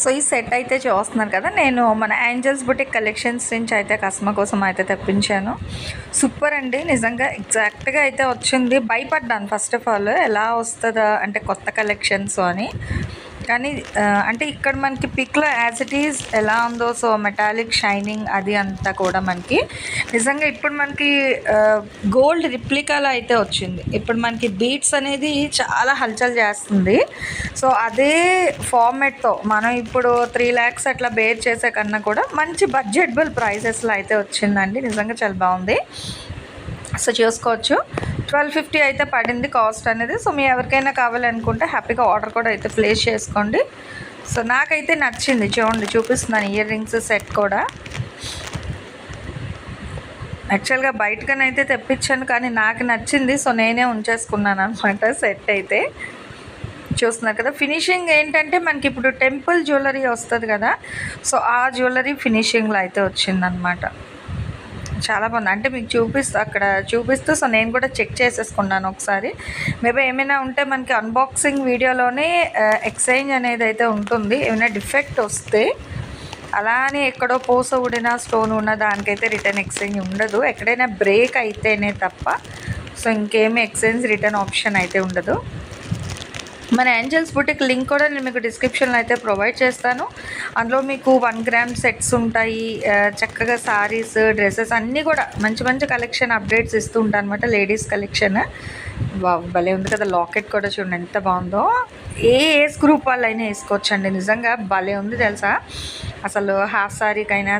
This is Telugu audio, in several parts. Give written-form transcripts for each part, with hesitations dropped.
సో ఈ సెట్ అయితే చూస్తున్నారు కదా, నేను మన ఏంజల్స్ బుటిక్ కలెక్షన్స్ నుంచి అయితే కస్టమర్ కోసం అయితే తెప్పించాను. సూపర్ అండి, నిజంగా ఎగ్జాక్ట్గా అయితే వచ్చింది. భయపడ్డాను ఫస్ట్ ఆఫ్ ఆల్, ఎలా వస్తుందా అంటే కొత్త కలెక్షన్స్ అని. కానీ అంటే ఇక్కడ మనకి పిక్లో యాజ్ ఇట్ ఈజ్ ఎలా ఉందో, సో మెటాలిక్ షైనింగ్ అది అంతా కూడా మనకి నిజంగా ఇప్పుడు మనకి గోల్డ్ రిప్లికాలో అయితే వచ్చింది. ఇప్పుడు మనకి బీట్స్ అనేది చాలా హల్చల్ చేస్తుంది. సో అదే ఫార్మేట్తో మనం ఇప్పుడు 3 lakhs అట్లా బేర్ చేసే కన్నా కూడా మంచి బడ్జెటబుల్ ప్రైసెస్లో అయితే వచ్చిందండి. నిజంగా చాలా బాగుంది. సో చూసుకోవచ్చు, 1250 అయితే పడింది కాస్ట్ అనేది. సో మీ ఎవరికైనా కావాలనుకుంటే హ్యాపీగా ఆర్డర్ కూడా అయితే ప్లేస్ చేసుకోండి. సో నాకైతే నచ్చింది, చూడండి చూపిస్తున్నాను ఇయర్ రింగ్స్ సెట్ కూడా. యాక్చువల్గా బయటకనైతే తెప్పించాను కానీ నాకు నచ్చింది, సో నేనే ఉంచేసుకున్నాను అనమాట సెట్ అయితే. చూస్తున్నారు కదా, ఫినిషింగ్ ఏంటంటే మనకి ఇప్పుడు టెంపుల్ జ్యువెలరీ వస్తుంది కదా, సో ఆ జ్యువెలరీ ఫినిషింగ్లో అయితే వచ్చిందనమాట. చాలా బాగుంది, అంటే మీకు చూపిస్తూ సో నేను కూడా చెక్ చేసేసుకున్నాను ఒకసారి. మేబీ ఏమైనా ఉంటే మనకి అన్బాక్సింగ్ వీడియోలోనే ఎక్స్చేంజ్ అనేది అయితే ఉంటుంది. ఏమైనా డిఫెక్ట్ వస్తే అలానే ఎక్కడో పూస ఊడిన స్టోన్ ఉన్న దానికైతే రిటర్న్ ఎక్స్చేంజ్ ఉండదు. ఎక్కడైనా బ్రేక్ అయితేనే తప్ప, సో ఇంకేమీ ఎక్స్చేంజ్ రిటర్న్ ఆప్షన్ అయితే ఉండదు. మన ఏంజల్స్ బుటిక్ లింక్ కూడా నేను మీకు డిస్క్రిప్షన్లో అయితే ప్రొవైడ్ చేస్తాను. అందులో మీకు 1 gram సెట్స్ ఉంటాయి, చక్కగా సారీస్, డ్రెస్సెస్ అన్నీ కూడా మంచి మంచి కలెక్షన్ అప్డేట్స్ ఇస్తూ ఉంటాను అనమాట. లేడీస్ కలెక్షన్ భలే ఉంది కదా, లాకెట్ కూడా చూడండి ఎంత బాగుందో. ఏ ఏజ్ గ్రూప్ వాళ్ళైనా వేసుకోవచ్చండి, నిజంగా భలే ఉంది తెలుసా. అసలు హాఫ్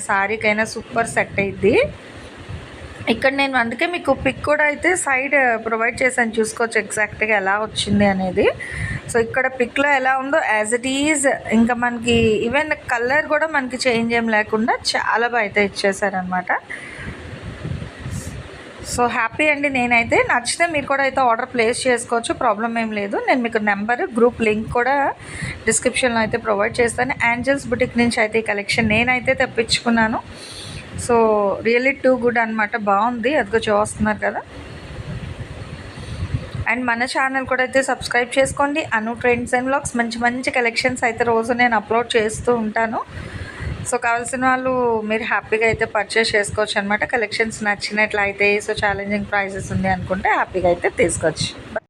సారీకైనా సూపర్ సెట్ అయ్యిద్ది. ఇక్కడ నేను అందుకే మీకు పిక్ కూడా అయితే సైడ్ ప్రొవైడ్ చేశాను, చూసుకోవచ్చు ఎగ్జాక్ట్గా ఎలా వచ్చింది అనేది. సో ఇక్కడ పిక్లో ఎలా ఉందో యాజ్ ఇట్ ఈజ్, ఇంకా మనకి ఈవెన్ కలర్ కూడా మనకి చేంజ్ ఏం లేకుండా చాలా బాగా అయితే ఇచ్చేసారనమాట. సో హ్యాపీ అండి, నేనైతే నచ్చితే మీరు కూడా అయితే ఆర్డర్ ప్లేస్ చేసుకోవచ్చు, ప్రాబ్లం ఏం లేదు. నేను మీకు నెంబర్, గ్రూప్ లింక్ కూడా డిస్క్రిప్షన్లో అయితే ప్రొవైడ్ చేస్తాను. ఏంజల్స్ బుటిక్ నుంచి అయితే ఈ కలెక్షన్ నేనైతే తెప్పించుకున్నాను. సో రియల్లీ టూ గుడ్ అనమాట, బాగుంది. అదిగో చూస్తున్నారు కదా. అండ్ మన ఛానల్ కూడా అయితే సబ్స్క్రైబ్ చేసుకోండి. అను ట్రెండ్స్ అండ్ వ్లాగ్స్, మంచి మంచి కలెక్షన్స్ అయితే రోజు నేను అప్లోడ్ చేస్తూ ఉంటాను. సో కావాల్సిన వాళ్ళు మీరు హ్యాపీగా అయితే పర్చేస్ చేసుకోవచ్చు అనమాట. కలెక్షన్స్ నచ్చినట్లయితే, సో ఛాలెంజింగ్ ప్రైజెస్ ఉంది అనుకుంటే హ్యాపీగా అయితే తీసుకోవచ్చు.